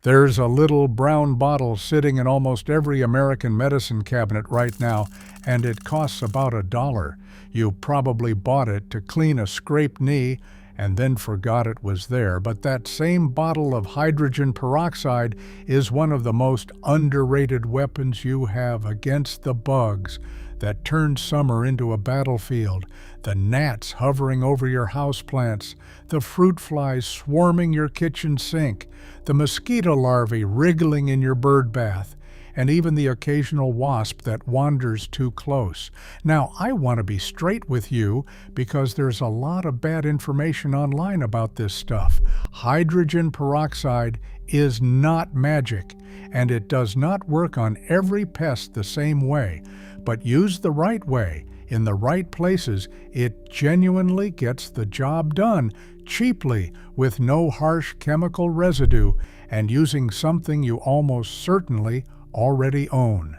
There's a little brown bottle sitting in almost every American medicine cabinet right now, and it costs about $1. You probably bought it to clean a scraped knee and then forgot it was there. But that same bottle of hydrogen peroxide is one of the most underrated weapons you have against the bugs that turn summer into a battlefield, the gnats hovering over your houseplants, the fruit flies swarming your kitchen sink, the mosquito larvae wriggling in your bird bath, and even the occasional wasp that wanders too close. Now, I want to be straight with you because there's a lot of bad information online about this stuff. Hydrogen peroxide is not magic, and it does not work on every pest the same way. But used the right way, in the right places, it genuinely gets the job done, cheaply, with no harsh chemical residue, and using something you almost certainly already own.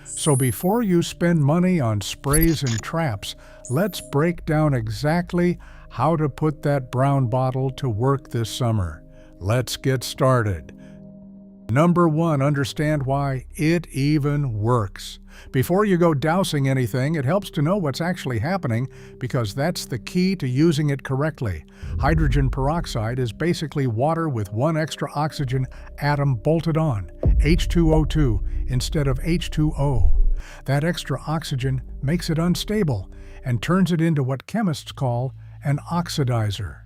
So before you spend money on sprays and traps, let's break down exactly how to put that brown bottle to work this summer. Let's get started. Number 1, understand why it even works. Before you go dousing anything, it helps to know what's actually happening because that's the key to using it correctly. Hydrogen peroxide is basically water with one extra oxygen atom bolted on, H2O2 instead of H2O. That extra oxygen makes it unstable and turns it into what chemists call an oxidizer.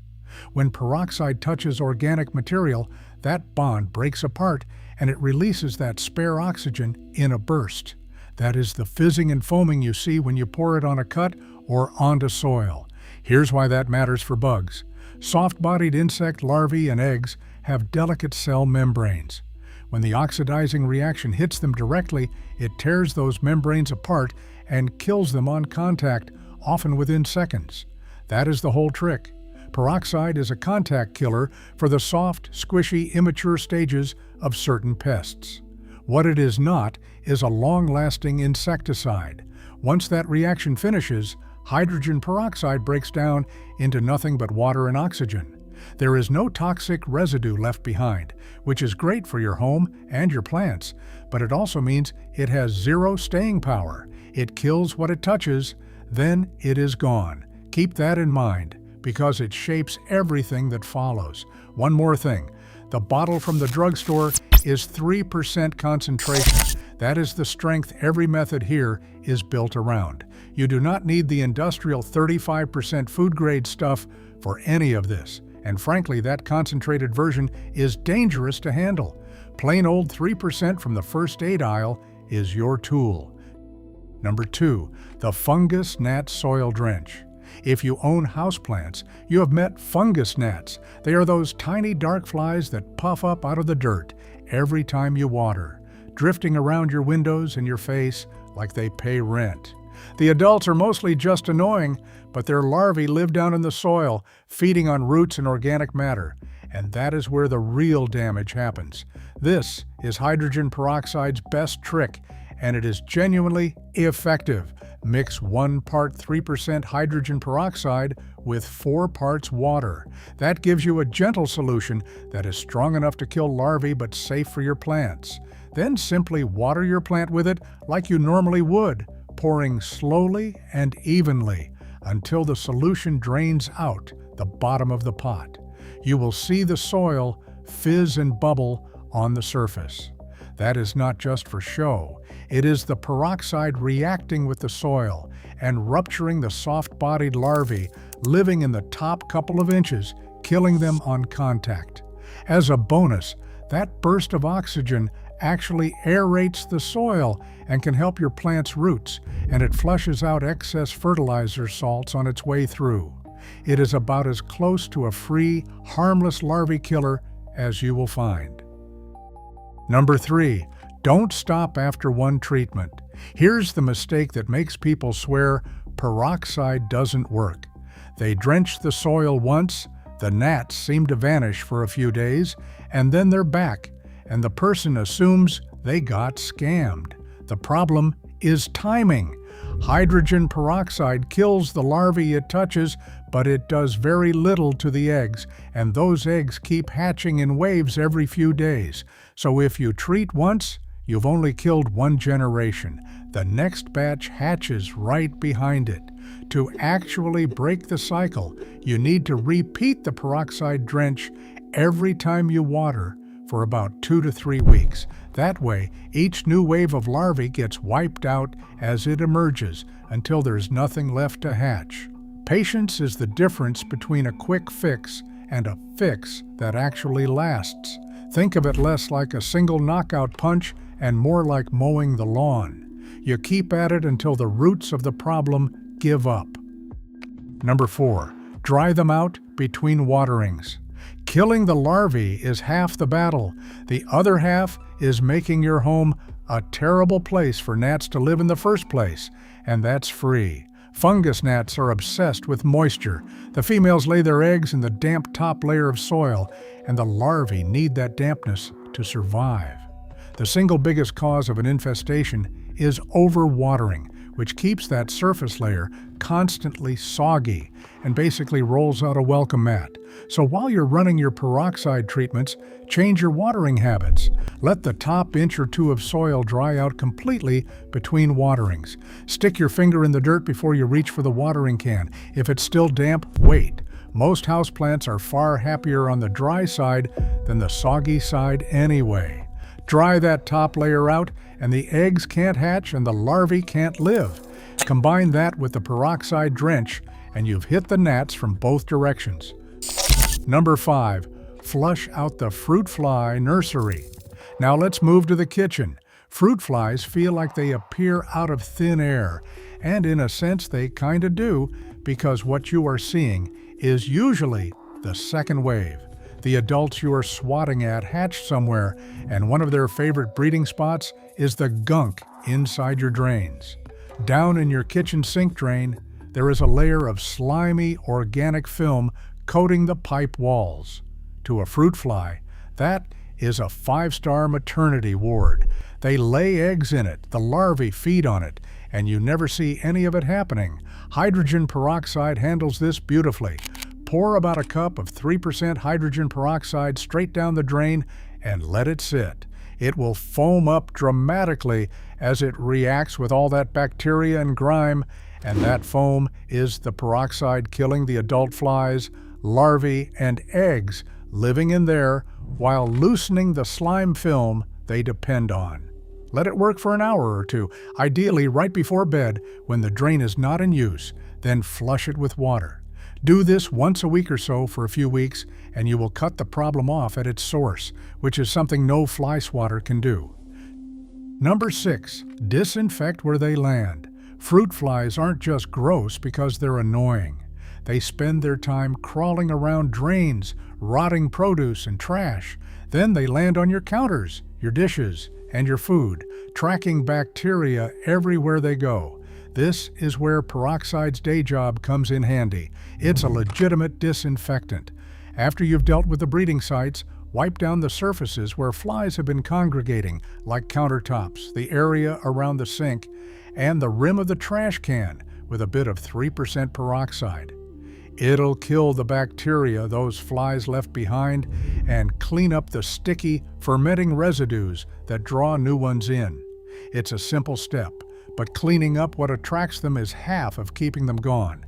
When peroxide touches organic material, that bond breaks apart and it releases that spare oxygen in a burst. That is the fizzing and foaming you see when you pour it on a cut or onto soil. Here's why that matters for bugs. Soft-bodied insect larvae and eggs have delicate cell membranes. When the oxidizing reaction hits them directly, it tears those membranes apart and kills them on contact, often within seconds. That is the whole trick. Peroxide is a contact killer for the soft, squishy, immature stages of certain pests. What it is not is a long-lasting insecticide. Once that reaction finishes, hydrogen peroxide breaks down into nothing but water and oxygen. There is no toxic residue left behind, which is great for your home and your plants, but it also means it has zero staying power. It kills what it touches, then it is gone. Keep that in mind, because it shapes everything that follows. One more thing. The bottle from the drugstore is 3% concentration. That is the strength every method here is built around. You do not need the industrial 35% food-grade stuff for any of this. And frankly, that concentrated version is dangerous to handle. Plain old 3% from the first aid aisle is your tool. Number 2, the Fungus Gnat Soil Drench. If you own houseplants, you have met fungus gnats. They are those tiny dark flies that puff up out of the dirt every time you water, drifting around your windows and your face like they pay rent. The adults are mostly just annoying, but their larvae live down in the soil, feeding on roots and organic matter, and that is where the real damage happens. This is hydrogen peroxide's best trick, and it is genuinely effective. Mix 1 part 3% hydrogen peroxide with 4 parts water. That gives you a gentle solution that is strong enough to kill larvae but safe for your plants. Then simply water your plant with it like you normally would, pouring slowly and evenly until the solution drains out the bottom of the pot. You will see the soil fizz and bubble on the surface. That is not just for show. It is the peroxide reacting with the soil and rupturing the soft-bodied larvae living in the top couple of inches, killing them on contact. As a bonus, that burst of oxygen actually aerates the soil and can help your plant's roots, and it flushes out excess fertilizer salts on its way through. It is about as close to a free, harmless larvae killer as you will find. Number 3, don't stop after one treatment. Here's the mistake that makes people swear peroxide doesn't work. They drench the soil once, the gnats seem to vanish for a few days, and then they're back, and the person assumes they got scammed. The problem is timing. Hydrogen peroxide kills the larvae it touches, but it does very little to the eggs, and those eggs keep hatching in waves every few days. So if you treat once, you've only killed one generation. The next batch hatches right behind it. To actually break the cycle, you need to repeat the peroxide drench every time you water for about 2 to 3 weeks. That way, each new wave of larvae gets wiped out as it emerges until there's nothing left to hatch. Patience is the difference between a quick fix and a fix that actually lasts. Think of it less like a single knockout punch and more like mowing the lawn. You keep at it until the roots of the problem give up. Number 4, dry them out between waterings. Killing the larvae is half the battle. The other half is making your home a terrible place for gnats to live in the first place, and that's free. Fungus gnats are obsessed with moisture. The females lay their eggs in the damp top layer of soil, and the larvae need that dampness to survive. The single biggest cause of an infestation is overwatering, which keeps that surface layer constantly soggy and basically rolls out a welcome mat. So while you're running your peroxide treatments, change your watering habits. Let the top inch or two of soil dry out completely between waterings. Stick your finger in the dirt before you reach for the watering can. If it's still damp, wait. Most houseplants are far happier on the dry side than the soggy side anyway. Dry that top layer out, and the eggs can't hatch and the larvae can't live. Combine that with the peroxide drench, and you've hit the gnats from both directions. Number 5, flush out the fruit fly nursery. Now let's move to the kitchen. Fruit flies feel like they appear out of thin air, and in a sense they kinda do, because what you are seeing is usually the second wave. The adults you are swatting at hatched somewhere, and one of their favorite breeding spots is the gunk inside your drains. Down in your kitchen sink drain, there is a layer of slimy organic film coating the pipe walls. To a fruit fly, that is a 5-star maternity ward. They lay eggs in it, the larvae feed on it, and you never see any of it happening. Hydrogen peroxide handles this beautifully. Pour about a cup of 3% hydrogen peroxide straight down the drain and let it sit. It will foam up dramatically as it reacts with all that bacteria and grime, and that foam is the peroxide killing the adult flies, larvae, and eggs living in there while loosening the slime film they depend on. Let it work for an hour or two, ideally right before bed when the drain is not in use, then flush it with water. Do this once a week or so for a few weeks, and you will cut the problem off at its source, which is something no fly swatter can do. Number 6, disinfect where they land. Fruit flies aren't just gross because they're annoying. They spend their time crawling around drains, rotting produce and trash. Then they land on your counters, your dishes, and your food, tracking bacteria everywhere they go. This is where peroxide's day job comes in handy. It's a legitimate disinfectant. After you've dealt with the breeding sites, wipe down the surfaces where flies have been congregating, like countertops, the area around the sink, and the rim of the trash can with a bit of 3% peroxide. It'll kill the bacteria those flies left behind and clean up the sticky, fermenting residues that draw new ones in. It's a simple step, but cleaning up what attracts them is half of keeping them gone.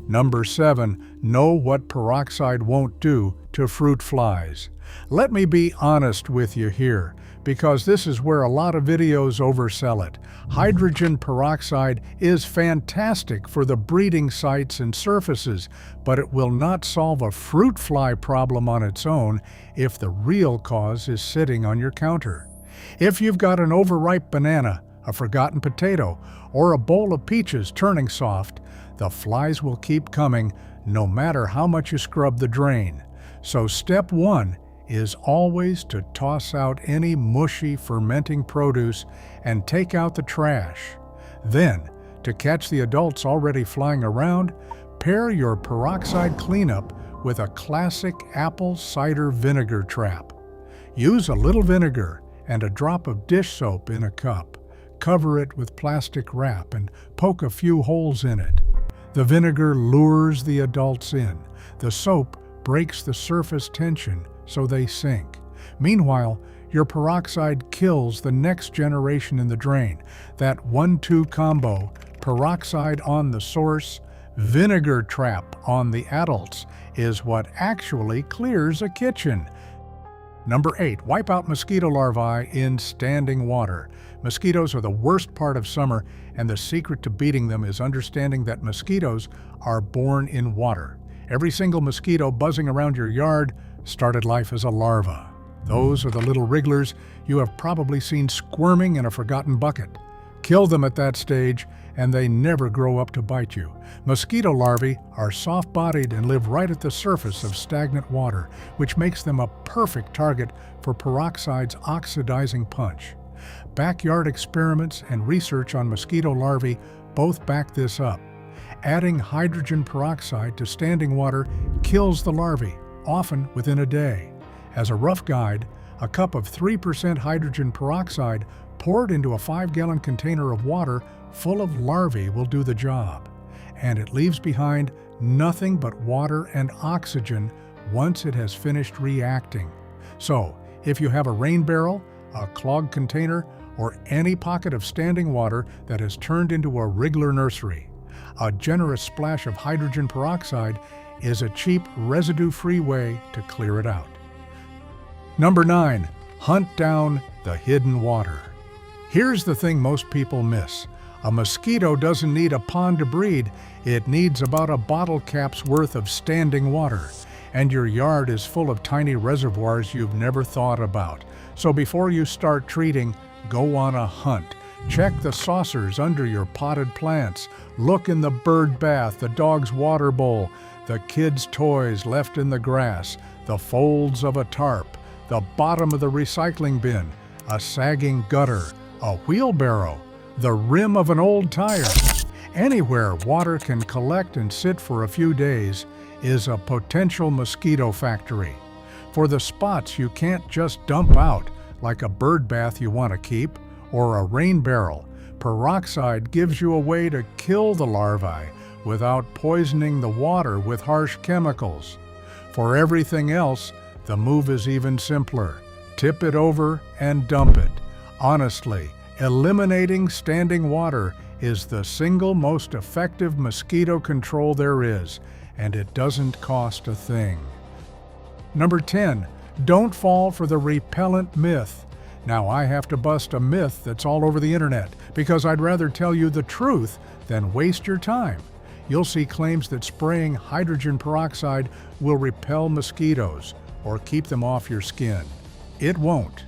Number 7, know what peroxide won't do to fruit flies. Let me be honest with you here, because this is where a lot of videos oversell it. Hydrogen peroxide is fantastic for the breeding sites and surfaces, but it will not solve a fruit fly problem on its own if the real cause is sitting on your counter. If you've got an overripe banana, a forgotten potato, or a bowl of peaches turning soft, the flies will keep coming no matter how much you scrub the drain. So step 1 is always to toss out any mushy, fermenting produce and take out the trash. Then, to catch the adults already flying around, pair your peroxide cleanup with a classic apple cider vinegar trap. Use a little vinegar and a drop of dish soap in a cup. Cover it with plastic wrap and poke a few holes in it. The vinegar lures the adults in. The soap breaks the surface tension so they sink. Meanwhile, your peroxide kills the next generation in the drain. That 1-2 combo, peroxide on the source, vinegar trap on the adults, is what actually clears a kitchen. Number 8, wipe out mosquito larvae in standing water. Mosquitoes are the worst part of summer, and the secret to beating them is understanding that mosquitoes are born in water. Every single mosquito buzzing around your yard started life as a larva. Those are the little wrigglers you have probably seen squirming in a forgotten bucket. Kill them at that stage, and they never grow up to bite you. Mosquito larvae are soft-bodied and live right at the surface of stagnant water, which makes them a perfect target for peroxide's oxidizing punch. Backyard experiments and research on mosquito larvae both back this up. Adding hydrogen peroxide to standing water kills the larvae, often within a day. As a rough guide, a cup of 3% hydrogen peroxide poured into a 5-gallon container of water full of larvae will do the job, and it leaves behind nothing but water and oxygen once it has finished reacting. So, if you have a rain barrel, a clogged container, or any pocket of standing water that has turned into a wriggler nursery, a generous splash of hydrogen peroxide is a cheap, residue-free way to clear it out. Number 9, hunt down the hidden water. Here's the thing most people miss. A mosquito doesn't need a pond to breed, it needs about a bottle cap's worth of standing water. And your yard is full of tiny reservoirs you've never thought about. So before you start treating, go on a hunt. Check the saucers under your potted plants. Look in the bird bath, the dog's water bowl, the kids' toys left in the grass, the folds of a tarp, the bottom of the recycling bin, a sagging gutter, a wheelbarrow, the rim of an old tire. Anywhere water can collect and sit for a few days is a potential mosquito factory. For the spots you can't just dump out, like a bird bath you want to keep, or a rain barrel, peroxide gives you a way to kill the larvae without poisoning the water with harsh chemicals. For everything else, the move is even simpler. Tip it over and dump it. Honestly, eliminating standing water is the single most effective mosquito control there is, and it doesn't cost a thing. Number 10, don't fall for the repellent myth. Now I have to bust a myth that's all over the internet, because I'd rather tell you the truth than waste your time. You'll see claims that spraying hydrogen peroxide will repel mosquitoes or keep them off your skin. It won't.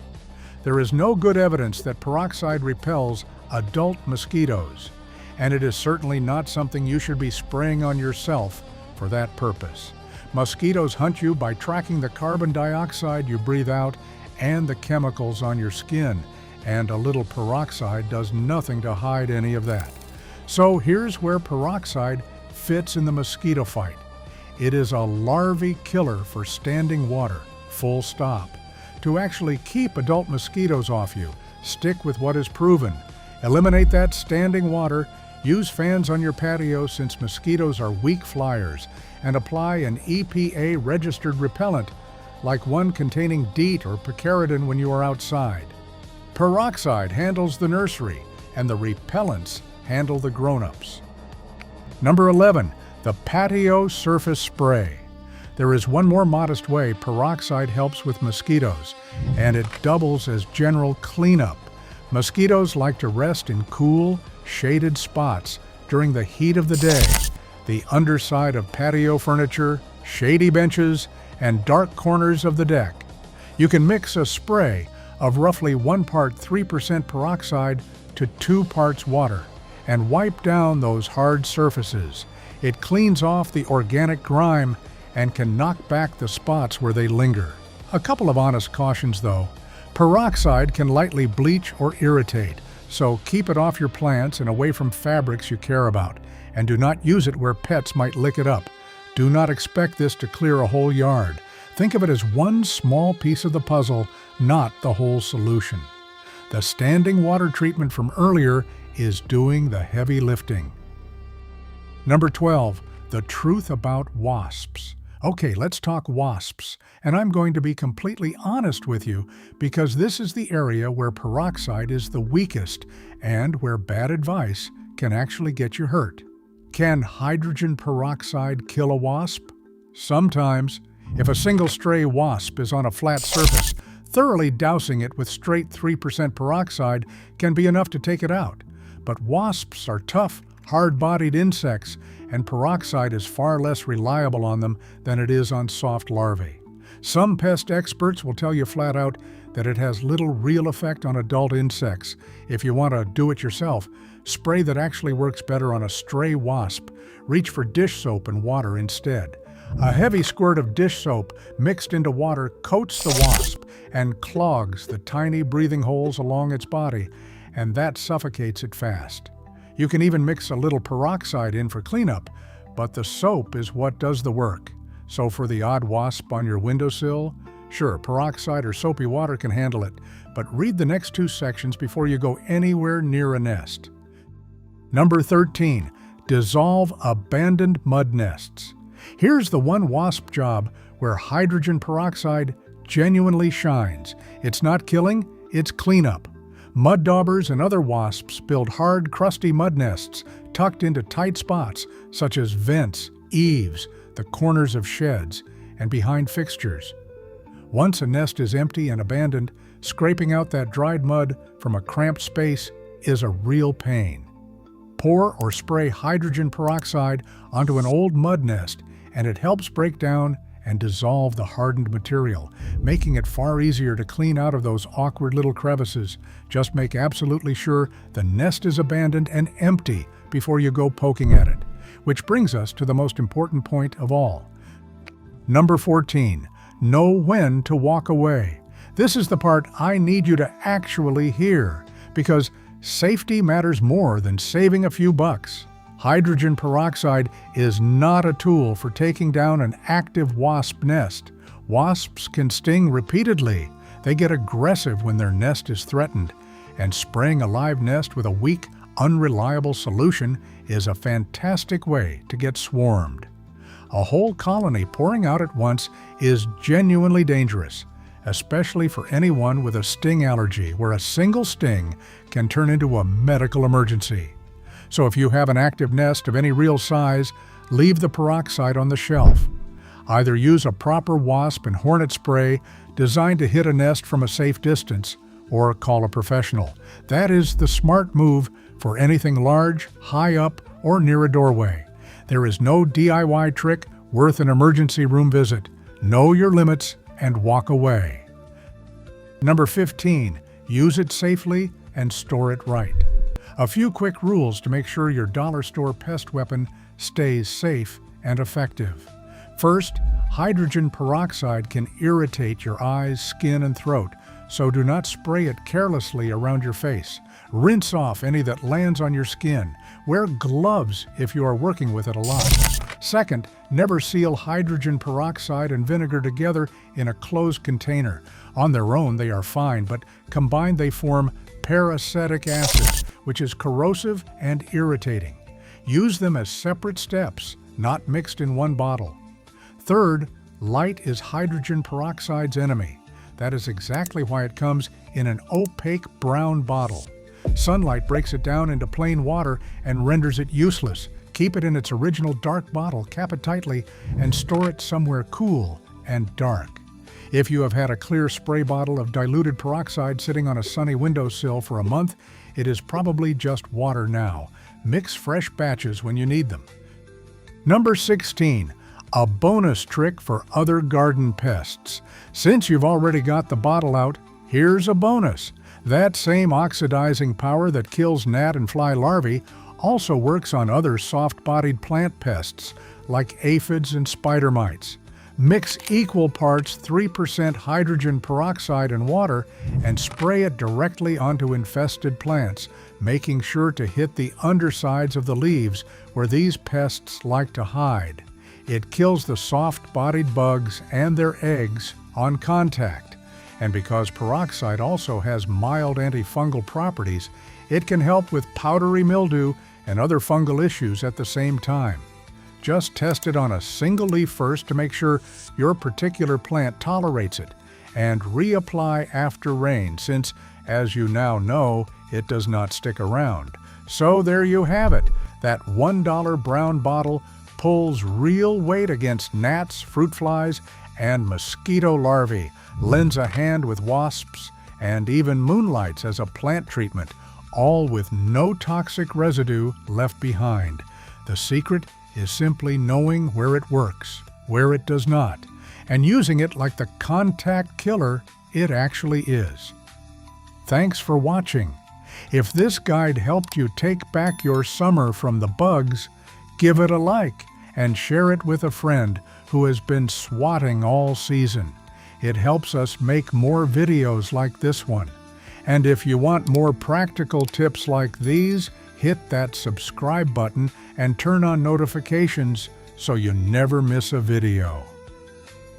There is no good evidence that peroxide repels adult mosquitoes, and it is certainly not something you should be spraying on yourself for that purpose. Mosquitoes hunt you by tracking the carbon dioxide you breathe out and the chemicals on your skin, and a little peroxide does nothing to hide any of that. So here's where peroxide fits in the mosquito fight. It is a larvae killer for standing water, full stop. To actually keep adult mosquitoes off you, stick with what is proven. Eliminate that standing water, use fans on your patio since mosquitoes are weak flyers, and apply an EPA-registered repellent, like one containing DEET or picaridin when you are outside. Peroxide handles the nursery, and the repellents handle the grown-ups. Number 11, the Patio Surface Spray. There is one more modest way peroxide helps with mosquitoes, and it doubles as general cleanup. Mosquitoes like to rest in cool, shaded spots during the heat of the day. The underside of patio furniture, shady benches, and dark corners of the deck. You can mix a spray of roughly 1 part 3% peroxide to 2 parts water and wipe down those hard surfaces. It cleans off the organic grime and can knock back the spots where they linger. A couple of honest cautions though. Peroxide can lightly bleach or irritate, so keep it off your plants and away from fabrics you care about, and do not use it where pets might lick it up. Do not expect this to clear a whole yard. Think of it as one small piece of the puzzle, not the whole solution. The standing water treatment from earlier is doing the heavy lifting. Number 12, the truth about wasps. Okay, let's talk wasps, and I'm going to be completely honest with you because this is the area where peroxide is the weakest and where bad advice can actually get you hurt. Can hydrogen peroxide kill a wasp? Sometimes. If a single stray wasp is on a flat surface, thoroughly dousing it with straight 3% peroxide can be enough to take it out. But wasps are tough, hard-bodied insects, and peroxide is far less reliable on them than it is on soft larvae. Some pest experts will tell you flat out that it has little real effect on adult insects. If you want to do it yourself, spray that actually works better on a stray wasp. Reach for dish soap and water instead. A heavy squirt of dish soap mixed into water coats the wasp and clogs the tiny breathing holes along its body, and that suffocates it fast. You can even mix a little peroxide in for cleanup, but the soap is what does the work. So for the odd wasp on your windowsill, sure, peroxide or soapy water can handle it, but read the next 2 sections before you go anywhere near a nest. Number 13, dissolve abandoned mud nests. Here's the one wasp job where hydrogen peroxide genuinely shines. It's not killing, it's cleanup. Mud daubers and other wasps build hard, crusty mud nests tucked into tight spots such as vents, eaves, the corners of sheds, and behind fixtures. Once a nest is empty and abandoned, scraping out that dried mud from a cramped space is a real pain. Pour or spray hydrogen peroxide onto an old mud nest, and it helps break down and dissolve the hardened material, making it far easier to clean out of those awkward little crevices. Just make absolutely sure the nest is abandoned and empty before you go poking at it. Which brings us to the most important point of all. Number 14, know when to walk away. This is the part I need you to actually hear, because safety matters more than saving a few bucks. Hydrogen peroxide is not a tool for taking down an active wasp nest. Wasps can sting repeatedly. They get aggressive when their nest is threatened, and spraying a live nest with a weak, unreliable solution is a fantastic way to get swarmed. A whole colony pouring out at once is genuinely dangerous, especially for anyone with a sting allergy, where a single sting can turn into a medical emergency. So if you have an active nest of any real size, leave the peroxide on the shelf. Either use a proper wasp and hornet spray designed to hit a nest from a safe distance, or call a professional. That is the smart move for anything large, high up, or near a doorway. There is no DIY trick worth an emergency room visit. Know your limits and walk away. Number 15, use it safely and store it right. A few quick rules to make sure your dollar store pest weapon stays safe and effective. First, hydrogen peroxide can irritate your eyes, skin, and throat, so do not spray it carelessly around your face. Rinse off any that lands on your skin. Wear gloves if you are working with it a lot. Second, never seal hydrogen peroxide and vinegar together in a closed container. On their own, they are fine, but combined they form peracetic acid, which is corrosive and irritating. Use them as separate steps, not mixed in one bottle. Third, light is hydrogen peroxide's enemy. That is exactly why it comes in an opaque brown bottle. Sunlight breaks it down into plain water and renders it useless. Keep it in its original dark bottle, cap it tightly, and store it somewhere cool and dark. If you have had a clear spray bottle of diluted peroxide sitting on a sunny windowsill for a month, it is probably just water now. Mix fresh batches when you need them. Number 16, a bonus trick for other garden pests. Since you've already got the bottle out, here's a bonus. That same oxidizing power that kills gnat and fly larvae also works on other soft-bodied plant pests like aphids and spider mites. Mix equal parts 3% hydrogen peroxide and water and spray it directly onto infested plants, making sure to hit the undersides of the leaves where these pests like to hide. It kills the soft-bodied bugs and their eggs on contact. And because peroxide also has mild antifungal properties, it can help with powdery mildew and other fungal issues at the same time. Just test it on a single leaf first to make sure your particular plant tolerates it, and reapply after rain since, as you now know, it does not stick around. So there you have it. That $1 brown bottle pulls real weight against gnats, fruit flies, and mosquito larvae, lends a hand with wasps, and even moonlights as a plant treatment, all with no toxic residue left behind. The secret is simply knowing where it works, where it does not, and using it like the contact killer it actually is. Thanks for watching. If this guide helped you take back your summer from the bugs, give it a like and share it with a friend who has been swatting all season. It helps us make more videos like this one. And if you want more practical tips like these, hit that subscribe button and turn on notifications so you never miss a video.